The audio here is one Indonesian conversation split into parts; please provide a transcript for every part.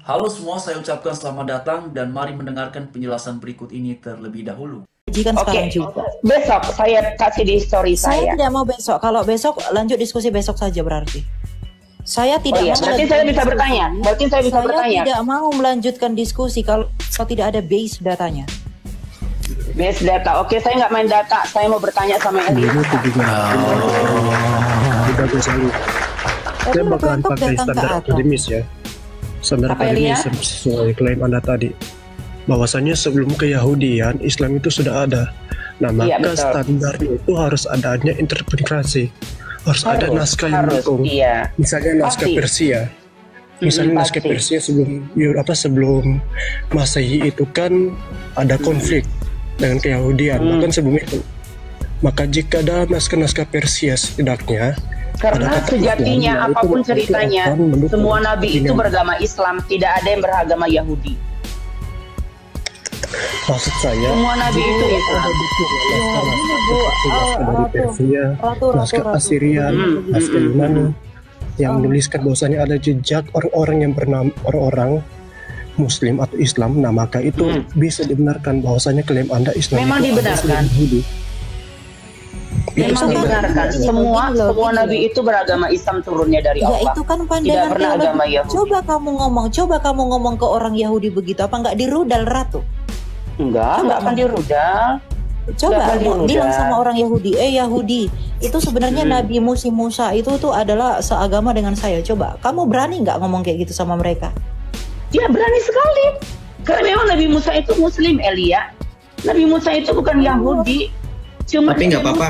Halo semua, saya ucapkan selamat datang dan mari mendengarkan penjelasan berikut ini terlebih dahulu. Kan sekarang juga. Besok saya kasih di story Saya tidak mau besok. Kalau besok lanjut diskusi besok saja berarti. Saya tidak mau. Berarti saya bisa bertanya. Berarti saya bisa bertanya. Saya tidak mau melanjutkan diskusi kalau tidak ada base datanya. Base data. Oke, saya nggak main data. Saya mau bertanya sama Elia. Saya bakalan pakai standar akademis ya. Standar akademis sesuai klaim Anda tadi. Bahwasanya sebelum keyahudian, Islam itu sudah ada. Nah, maka standarnya itu harus adanya interpretasi. Harus ada naskah yang mendukung. Misalnya naskah Persia. Misalnya naskah Persia sebelum Masehi itu kan ada konflik dengan keyahudian, bahkan sebelum itu. Maka jika dalam naskah-naskah Persia setidaknya, karena sejatinya apapun ceritanya, semua nabi itu beragama Islam, tidak ada yang beragama Yahudi. Maksud saya, semua nabi itu Islam. Dari Persia, naskah Assyrian, naskah Yunani, yang menuliskan bahwasanya ada jejak orang-orang yang bernama orang-orang Muslim atau Islam. Nah, maka itu bisa dibenarkan bahwasanya klaim Anda Islam. Memang dibenarkan. Memang dibenarkan. Semua nabi itu beragama Islam, turunnya dari Allah. Ya itu kan pandangan teologi. Coba kamu ngomong ke orang Yahudi begitu, apa nggak dirudal Ratu? Enggak akan dirudal. Coba bilang sama orang Yahudi, Yahudi, itu sebenarnya Nabi Musa itu tuh adalah seagama dengan saya. Coba, kamu berani nggak ngomong kayak gitu sama mereka? Ya berani sekali. Karena memang Nabi Musa itu Muslim, Elia. Nabi Musa itu bukan Yahudi. Tapi nggak apa-apa.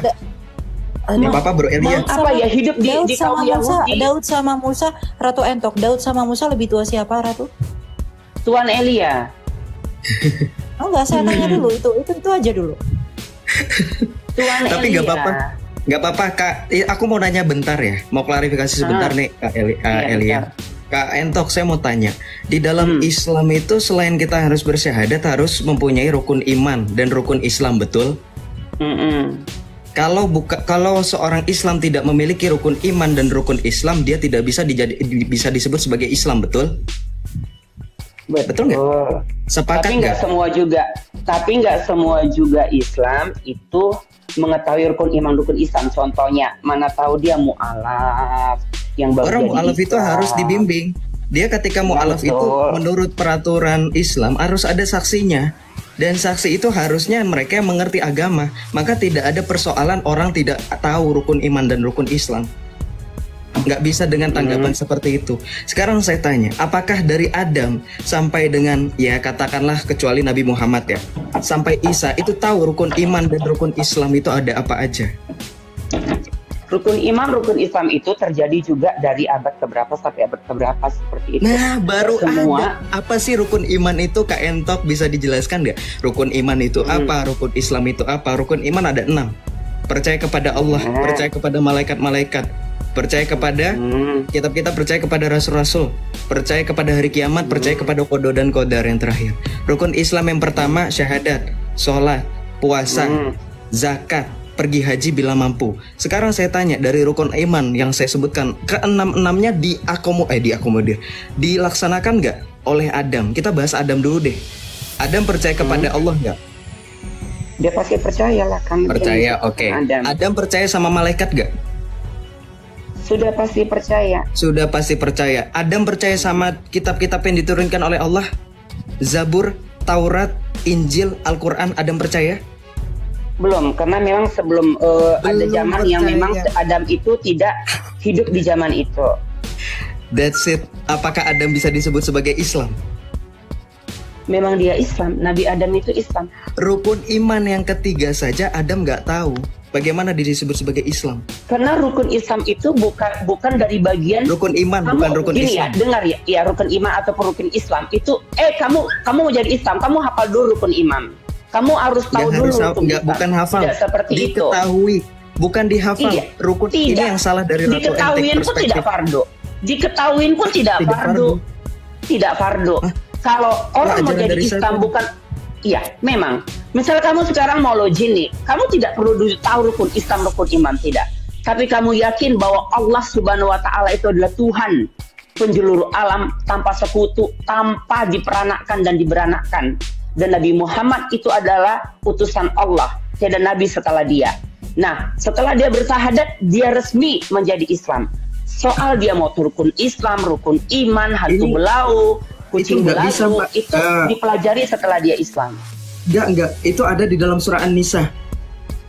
Nggak apa-apa bro Elia. Apa ya hidup di kaum Yahudi? Daud sama Musa, Ratu Entok. Daud sama Musa lebih tua siapa, Ratu? Tuan Elia. Oh enggak, saya tanya dulu itu aja dulu. Tuan Tapi nggak apa-apa. Nggak apa-apa Kak. Aku mau nanya bentar ya. Mau klarifikasi sebentar nih Kak Elia. Kak Entok, saya mau tanya, di dalam Islam itu selain kita harus bersyahadat, harus mempunyai rukun iman dan rukun Islam, betul? Kalau seorang Islam tidak memiliki rukun iman dan rukun Islam, dia tidak bisa disebut sebagai Islam, betul? Betul nggak? Sepakat nggak? Tapi nggak semua juga Islam itu mengetahui rukun iman, rukun Islam. Contohnya, mana tahu dia mu'alaf. Orang mu'alaf itu harus dibimbing. Dia ketika mu'alaf itu menurut peraturan Islam harus ada saksinya. Dan saksi itu harusnya mereka yang mengerti agama. Maka tidak ada persoalan orang tidak tahu rukun iman dan rukun Islam. Nggak bisa dengan tanggapan seperti itu. Sekarang saya tanya, apakah dari Adam sampai dengan, ya katakanlah kecuali Nabi Muhammad ya, sampai Isa itu tahu rukun iman dan rukun Islam itu ada apa aja? Rukun iman, rukun Islam itu terjadi juga dari abad keberapa sampai abad keberapa seperti itu. Nah, baru semua. Apa sih rukun iman itu, Kak Entok, bisa dijelaskan nggak? Rukun iman itu apa? Rukun Islam itu apa? Rukun iman ada 6. Percaya kepada Allah, percaya kepada malaikat-malaikat, percaya kepada kitab-kitab, percaya kepada rasul-rasul, percaya kepada hari kiamat, percaya kepada qada dan qadar yang terakhir. Rukun Islam yang pertama syahadat, sholat, puasa, zakat, pergi haji bila mampu. Sekarang saya tanya, dari rukun iman yang saya sebutkan, ke-6-6-nya diakomodir, dilaksanakan nggak oleh Adam? Kita bahas Adam dulu deh. Adam percaya kepada Allah nggak? Dia pasti percaya lah kan. Percaya, oke. Adam percaya sama malaikat nggak? Sudah pasti percaya. Sudah pasti percaya. Adam percaya sama kitab-kitab yang diturunkan oleh Allah? Zabur, Taurat, Injil, Al-Quran, Adam percaya? Belum, karena memang sebelum ada zaman yang memang Adam itu tidak hidup di zaman itu. That's it. Apakah Adam bisa disebut sebagai Islam? Memang dia Islam, Nabi Adam itu Islam. Rukun iman yang ketiga saja Adam nggak tahu. Bagaimana disebut sebagai Islam? Karena rukun Islam itu bukan dari bagian rukun iman, bukan rukun Islam. Ya, dengar ya, rukun iman ataupun rukun Islam itu kamu mau jadi Islam, kamu hafal dulu rukun iman. Kamu harus tahu dulu rukun Islam. Bukan hafal. Tidak seperti diketahui, bukan dihafal. Iya, rukun ini yang salah dari Ratu Entek diketahuin pun tidak fardu. Diketahuin pun tidak fardu. Tidak fardu. Kalau orang mau jadi Islam bukan. Iya, memang. Misal kamu sekarang mau login nih, kamu tidak perlu tahu rukun Islam, rukun iman, tidak. Tapi kamu yakin bahwa Allah Subhanahu wa Ta'ala itu adalah Tuhan. penjuru alam, tanpa sekutu, tanpa diperanakkan dan diberanakkan. Dan Nabi Muhammad itu adalah utusan Allah, tiada nabi setelah dia. Nah, setelah dia bersyahadat, dia resmi menjadi Islam. Soal dia mau rukun Islam, rukun iman, hantu belau, kucing belagu, itu dipelajari setelah dia Islam. Enggak, itu ada di dalam surah An-Nisa.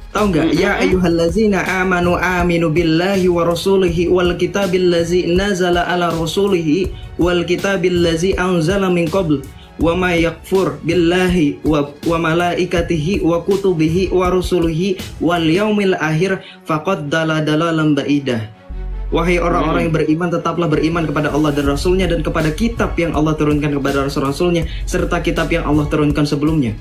Tahu nggak? Ya ayyuhallazina amanu aminu billahi wa rasulihi wal kitabil ladzi nazala ala rasulihi wal kitabil ladzi anzala min qabl wa may yakfur billahi wa malaikatihi wa kutubihi wa rusulihi wal yaumil akhir faqad dalalan ba'idah. Wahai orang-orang yang beriman, tetaplah beriman kepada Allah dan Rasulnya dan kepada kitab yang Allah turunkan kepada Rasul-Rasulnya serta kitab yang Allah turunkan sebelumnya.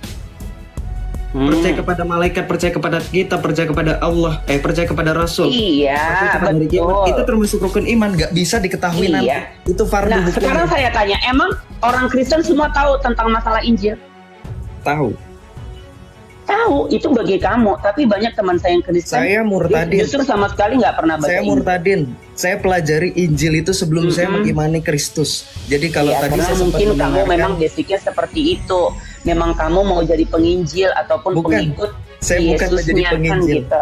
Percaya kepada malaikat, percaya kepada kitab, percaya kepada Allah, percaya kepada Rasul. Iya, betul. Itu termasuk rukun iman, nggak bisa diketahui nanti. Itu fardu. Nah, sekarang saya tanya, emang orang Kristen semua tahu tentang masalah Injil? Tahu. Tahu, itu bagi kamu. Tapi banyak teman saya yang Kristen, saya murtadin. Justru sama sekali nggak pernah baca. Saya murtadin. Saya pelajari Injil itu sebelum saya mengimani Kristus. Jadi kalau tadi saya mungkin kamu memang basicnya seperti itu. Memang kamu mau jadi penginjil ataupun pengikut saya bukan menjadi penginjil. Gitu.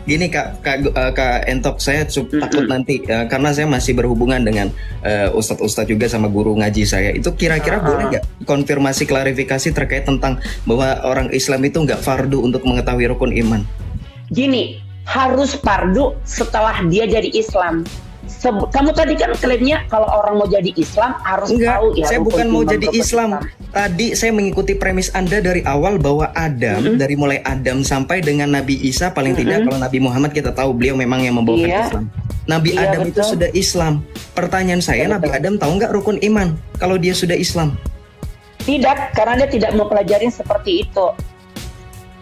Gini Kak Entok, saya takut nanti karena saya masih berhubungan dengan ustadz-ustadz juga sama guru ngaji saya. Itu kira-kira boleh nggak konfirmasi klarifikasi terkait tentang bahwa orang Islam itu nggak fardu untuk mengetahui rukun iman? Gini, harus fardu setelah dia jadi Islam. Kamu tadi kan klaimnya kalau orang mau jadi Islam harus tahu ya. Saya bukan mau jadi Islam. Tadi saya mengikuti premis Anda dari awal bahwa Adam, dari mulai Adam sampai dengan Nabi Isa, paling tidak kalau Nabi Muhammad kita tahu beliau memang yang membawakan Islam. Nabi Adam itu sudah Islam. Pertanyaan saya, Nabi Adam tahu nggak rukun iman kalau dia sudah Islam? Tidak, karena dia tidak mau pelajarin seperti itu.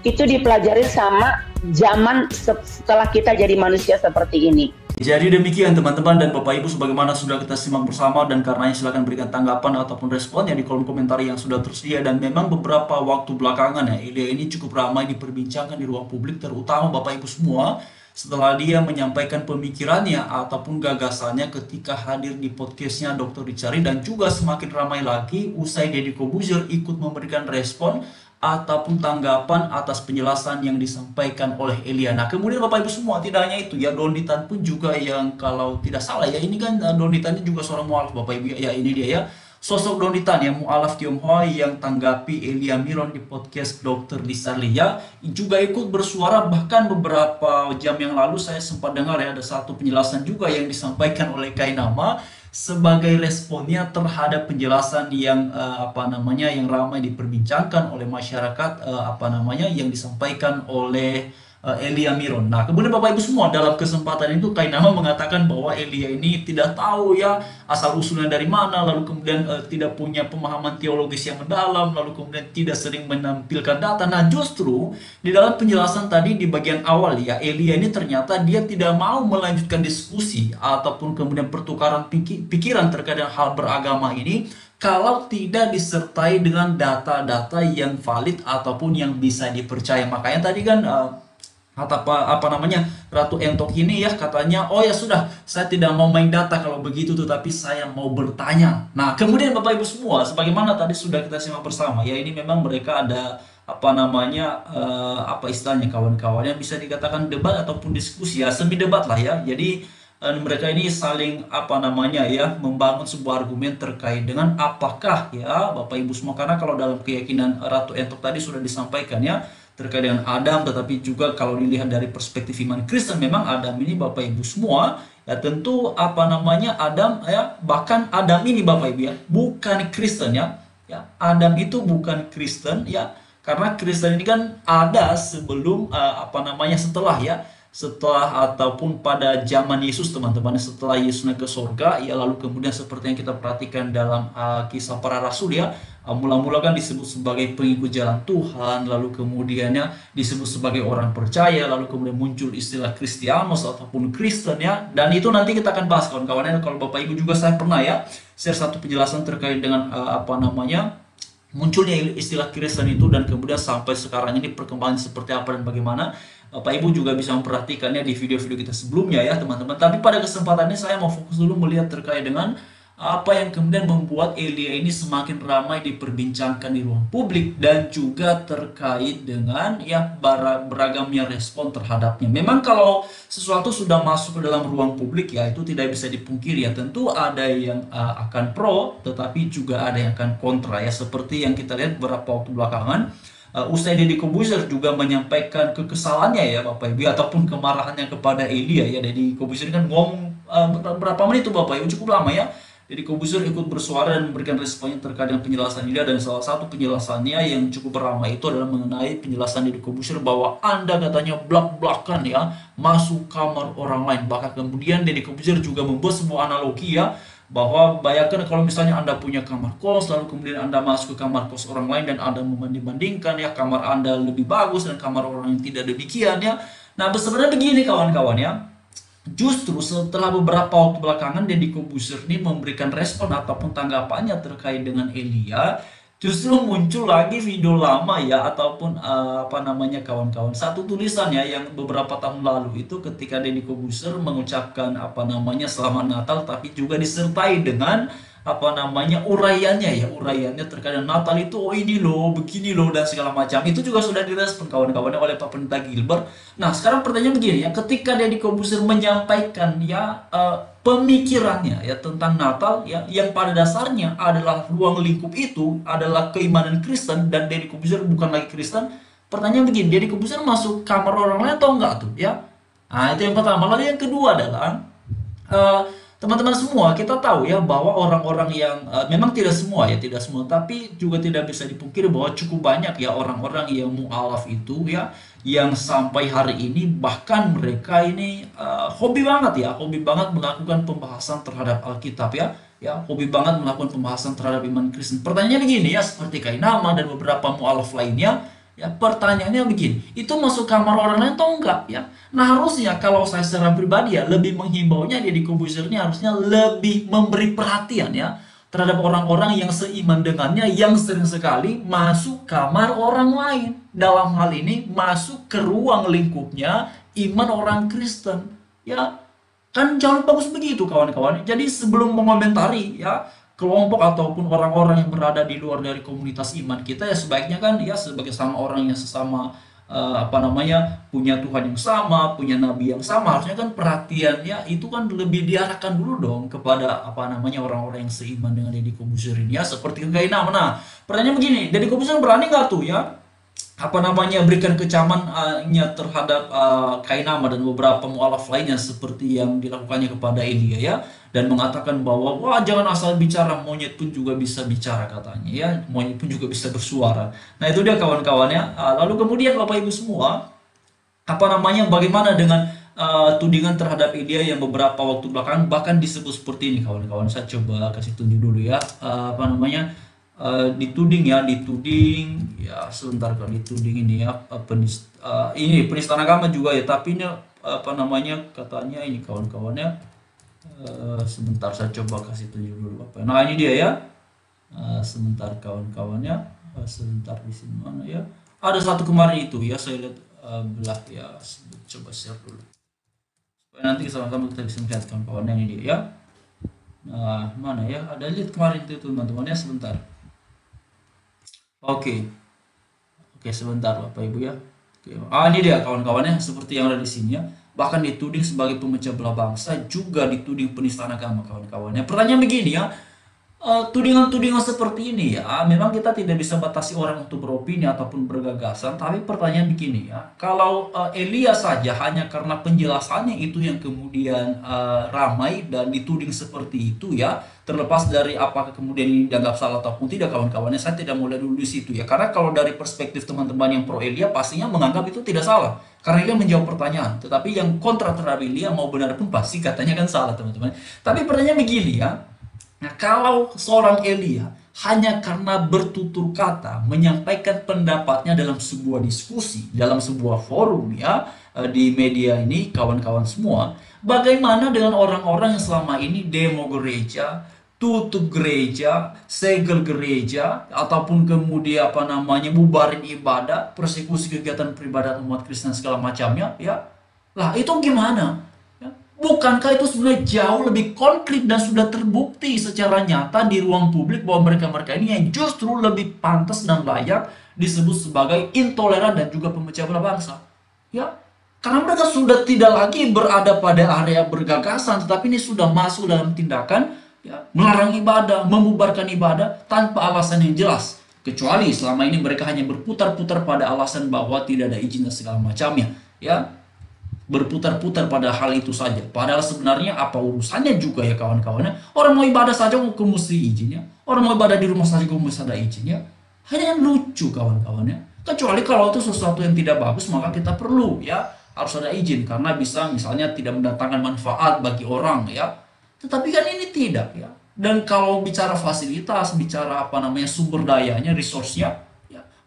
Itu dipelajari sama zaman setelah kita jadi manusia seperti ini. Jadi demikian teman-teman dan Bapak Ibu, sebagaimana sudah kita simak bersama, dan karenanya silahkan berikan tanggapan ataupun responnya di kolom komentar yang sudah tersedia. Dan memang beberapa waktu belakangan ya, ide ini cukup ramai diperbincangkan di ruang publik, terutama Bapak Ibu semua, setelah dia menyampaikan pemikirannya ataupun gagasannya ketika hadir di podcastnya Dr. Dicari, dan juga semakin ramai lagi usai Deddy Corbuzier ikut memberikan respon ataupun tanggapan atas penjelasan yang disampaikan oleh Elia. Nah, kemudian Bapak Ibu semua, tidak hanya itu ya, Donditan pun juga yang kalau tidak salah ya, ini kan Donditan juga seorang mualaf Bapak Ibu ya, ini dia ya. Sosok Donditan ya, mualaf Tionghoa yang tanggapi Elia Miron di podcast Dr. Disarli ya, juga ikut bersuara. Bahkan beberapa jam yang lalu saya sempat dengar ya, ada satu penjelasan juga yang disampaikan oleh Kainama sebagai responnya terhadap penjelasan yang yang ramai diperbincangkan oleh masyarakat yang disampaikan oleh Elia Miron. Nah, kemudian Bapak Ibu semua, dalam kesempatan itu Kainama mengatakan bahwa Elia ini tidak tahu ya asal usulnya dari mana, lalu kemudian tidak punya pemahaman teologis yang mendalam, lalu kemudian tidak sering menampilkan data. Nah, justru di dalam penjelasan tadi di bagian awal ya, Elia ini ternyata dia tidak mau melanjutkan diskusi ataupun kemudian pertukaran pikiran terkait dengan hal beragama ini kalau tidak disertai dengan data-data yang valid ataupun yang bisa dipercaya. Makanya tadi kan Ratu Entok ini ya katanya, oh ya sudah, saya tidak mau main data kalau begitu, tetapi saya mau bertanya. Nah, kemudian Bapak Ibu semua, sebagaimana tadi sudah kita simak bersama ya, ini memang mereka ada istilahnya kawan-kawan yang bisa dikatakan debat ataupun diskusi ya, semi debat lah ya. Jadi mereka ini saling membangun sebuah argumen terkait dengan apakah ya Bapak Ibu semua, karena kalau dalam keyakinan Ratu Entok tadi sudah disampaikan ya terkait dengan Adam, tetapi juga kalau dilihat dari perspektif iman Kristen, memang Adam ini Bapak Ibu semua ya tentu Adam ya, bahkan Adam ini Bapak Ibu ya bukan Kristen ya, Adam itu bukan Kristen ya, karena Kristen ini kan ada sebelum setelah ataupun pada zaman Yesus teman-teman, setelah Yesus naik ke surga ya, lalu kemudian seperti yang kita perhatikan dalam kisah para rasul ya, mula-mula kan disebut sebagai pengikut jalan Tuhan, lalu kemudiannya disebut sebagai orang percaya, lalu kemudian muncul istilah Kristianos ataupun Kristen ya, dan itu nanti kita akan bahas kawan-kawan. Kalau Bapak Ibu juga, saya pernah ya share satu penjelasan terkait dengan munculnya istilah Kristen itu, dan kemudian sampai sekarang ini perkembangan seperti apa dan bagaimana. Bapak Ibu juga bisa memperhatikannya di video-video kita sebelumnya ya teman-teman. Tapi pada kesempatan ini saya mau fokus dulu melihat terkait dengan apa yang kemudian membuat Elia ini semakin ramai diperbincangkan di ruang publik dan juga terkait dengan ya beragamnya respon terhadapnya. Memang kalau sesuatu sudah masuk ke dalam ruang publik ya itu tidak bisa dipungkiri ya, tentu ada yang akan pro tetapi juga ada yang akan kontra ya, seperti yang kita lihat beberapa waktu belakangan. Usai Deddy Corbuzier juga menyampaikan kekesalannya ya Bapak Ibu ataupun kemarahannya kepada Elia ya. Deddy Corbuzier kan ngomong berapa menit itu Bapak Ibu, cukup lama ya. Deddy Corbuzier ikut bersuara dan memberikan responnya terkait dengan penjelasan Elia, dan salah satu penjelasannya yang cukup ramai itu adalah mengenai penjelasan Deddy Corbuzier bahwa Anda katanya blak-blakan ya masuk kamar orang lain. Bahkan kemudian Deddy Corbuzier juga membuat sebuah analogi ya, bahwa bayangkan kalau misalnya Anda punya kamar kos, lalu kemudian Anda masuk ke kamar kos orang lain dan Anda membanding-bandingkan ya kamar Anda lebih bagus dan kamar orang yang tidak demikian ya. Nah sebenarnya begini kawan-kawan ya, justru setelah beberapa waktu belakangan Deddy Corbuzier ini memberikan respon ataupun tanggapannya terkait dengan Elia, justru muncul lagi video lama ya ataupun apa namanya kawan-kawan, satu tulisan ya yang beberapa tahun lalu itu ketika Deddy Corbuzier mengucapkan apa namanya selamat Natal, tapi juga disertai dengan apa namanya uraiannya terkait dengan Natal itu, oh ini loh begini loh dan segala macam, itu juga sudah direspon kawan-kawannya oleh Pak Pendeta Gilbert. Nah sekarang pertanyaan begini ya, ketika Deddy Corbuzier menyampaikan ya pemikirannya ya tentang Natal ya, yang pada dasarnya adalah ruang lingkup itu adalah keimanan Kristen dan Deddy Corbuzier bukan lagi Kristen. Pertanyaan begini, Deddy Corbuzier masuk kamar orang lain atau enggak tuh ya? Nah itu yang pertama. Lalu yang kedua adalah teman-teman semua, kita tahu ya bahwa orang-orang yang memang tidak semua, tapi juga tidak bisa dipungkiri bahwa cukup banyak ya orang-orang yang mu'alaf itu ya, yang sampai hari ini bahkan mereka ini hobi banget melakukan pembahasan terhadap Alkitab ya, hobi banget melakukan pembahasan terhadap iman Kristen. Pertanyaannya begini ya, seperti Kainama dan beberapa mu'alaf lainnya. Ya, pertanyaannya begini, itu masuk kamar orang lain atau enggak ya? Nah harusnya kalau saya secara pribadi ya lebih menghimbaunya Deddy Corbuzier ini harusnya lebih memberi perhatian ya terhadap orang-orang yang seiman dengannya, yang sering sekali masuk kamar orang lain. Dalam hal ini masuk ke ruang lingkupnya iman orang Kristen ya, kan jangan bagus begitu kawan-kawan. Jadi sebelum mengomentari ya kelompok ataupun orang-orang yang berada di luar dari komunitas iman kita ya, sebaiknya kan ya sebagai sama orang yang sesama punya Tuhan yang sama, punya nabi yang sama, harusnya kan perhatiannya itu kan lebih diarahkan dulu dong kepada orang-orang yang seiman dengan Deddy Corbuzier ini ya, seperti Kainama. Nah pertanyaan begini, Deddy Corbuzier berani nggak tuh ya berikan kecamannya terhadap Kainama dan beberapa mu'alaf lainnya seperti yang dilakukannya kepada Elia ya, dan mengatakan bahwa wah jangan asal bicara, monyet pun juga bisa bicara katanya ya, monyet pun juga bisa bersuara. Nah itu dia kawan-kawannya. Lalu kemudian Bapak Ibu semua, bagaimana dengan tudingan terhadap Elia yang beberapa waktu belakangan bahkan disebut seperti ini kawan-kawan. Saya coba kasih tunjuk dulu ya, dituding ya sebentar, kalau dituding ini ya ini penistaan agama juga ya, tapi ini katanya ini kawan-kawannya. Sebentar saya coba kasih tunjuk dulu apa. Nah ini dia ya. Sebentar kawan-kawannya. Sebentar di sini mana ya? Ada satu kemarin itu ya, saya lihat belah ya. Coba share dulu. Supaya nanti sama-sama kita bisa melihat kawan-kawannya ini dia ya. Nah mana ya? Ada lihat kemarin itu teman-teman ya, sebentar. Oke sebentar Bapak Ibu ya. Ini dia kawan-kawannya seperti yang ada di sini ya. Bahkan dituding sebagai pemecah belah bangsa, juga dituding penistaan agama kawan-kawannya. Pertanyaan begini ya, tudingan-tudingan seperti ini ya, memang kita tidak bisa batasi orang untuk beropini ataupun bergagasan, tapi pertanyaan begini ya, kalau Elia saja hanya karena penjelasannya itu yang kemudian ramai dan dituding seperti itu ya, terlepas dari apakah kemudian ini dianggap salah ataupun tidak kawan-kawannya, saya tidak mau lihat dulu di situ ya, karena kalau dari perspektif teman-teman yang pro Elia pastinya menganggap itu tidak salah, karena Elia menjawab pertanyaan. Tetapi yang kontra terhadap Elia mau benar pun pasti katanya kan salah teman-teman. Tapi pertanyaan begini ya, nah kalau seorang Elia hanya karena bertutur kata menyampaikan pendapatnya dalam sebuah diskusi, dalam sebuah forum ya, di media ini kawan-kawan semua, bagaimana dengan orang-orang yang selama ini demo gereja, tutup gereja, segel gereja, ataupun kemudian bubarin ibadah, persekusi kegiatan peribadatan umat Kristen segala macamnya ya. Lah itu gimana? Ya, Bukankah itu sebenarnya jauh lebih konkret dan sudah terbukti secara nyata di ruang publik bahwa mereka-mereka ini yang justru lebih pantas dan layak disebut sebagai intoleran dan juga pemecah belah bangsa. Ya, karena mereka sudah tidak lagi berada pada area bergagasan, tetapi ini sudah masuk dalam tindakan ya, melarang ibadah, membubarkan ibadah tanpa alasan yang jelas. Kecuali selama ini mereka hanya berputar-putar pada alasan bahwa tidak ada izin dan segala macamnya. Ya, berputar-putar pada hal itu saja. Padahal sebenarnya apa urusannya juga ya kawan-kawannya. Orang mau ibadah saja kok mesti izinnya. Orang mau ibadah di rumah saja kok mesti ada izinnya. Hanya yang lucu kawan-kawannya. Kecuali kalau itu sesuatu yang tidak bagus, maka kita perlu ya harus ada izin. Karena bisa misalnya tidak mendatangkan manfaat bagi orang ya. Tetapi kan ini tidak ya. Dan kalau bicara fasilitas, bicara apa namanya sumber dayanya, resource-nya,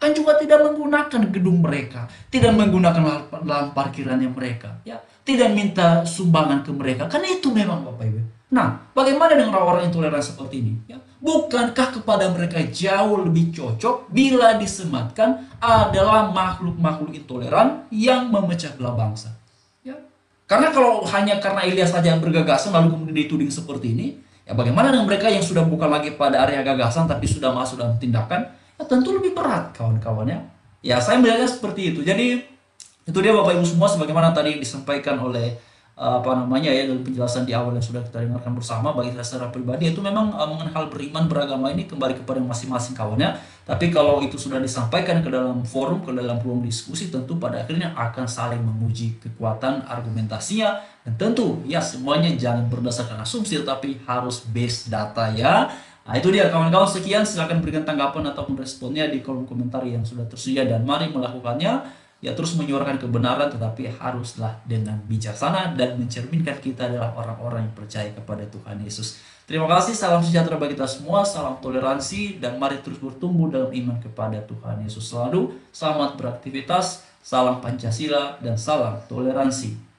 kan juga tidak menggunakan gedung mereka, tidak menggunakan lahan parkirannya mereka, ya, tidak minta sumbangan ke mereka, kan itu memang Bapak Ibu. Nah, bagaimana dengan orang-orang intoleran seperti ini? Ya, bukankah kepada mereka jauh lebih cocok bila disematkan adalah makhluk-makhluk intoleran yang memecah belah bangsa? Ya, karena kalau hanya karena Ilyas saja yang bergagasan lalu kemudian dituding seperti ini, ya bagaimana dengan mereka yang sudah bukan lagi pada area gagasan tapi sudah masuk dalam tindakan? Tentu lebih berat kawan-kawannya. Ya, saya melihatnya seperti itu. Jadi itu dia Bapak Ibu semua sebagaimana tadi disampaikan oleh ya dalam penjelasan di awal yang sudah kita dengarkan bersama. Bagi saya secara pribadi itu memang mengenai hal beriman beragama ini kembali kepada masing-masing kawannya. Tapi kalau itu sudah disampaikan ke dalam forum, ke dalam ruang diskusi, tentu pada akhirnya akan saling menguji kekuatan argumentasinya. Dan tentu ya semuanya jangan berdasarkan asumsi tapi harus base data ya. Nah itu dia kawan-kawan, sekian, silahkan berikan tanggapan ataupun responnya di kolom komentar yang sudah tersedia dan mari melakukannya ya, terus menyuarakan kebenaran tetapi haruslah dengan bijaksana dan mencerminkan kita adalah orang-orang yang percaya kepada Tuhan Yesus. Terima kasih, salam sejahtera bagi kita semua, salam toleransi dan mari terus bertumbuh dalam iman kepada Tuhan Yesus selalu. Selamat beraktivitas, salam Pancasila dan salam toleransi.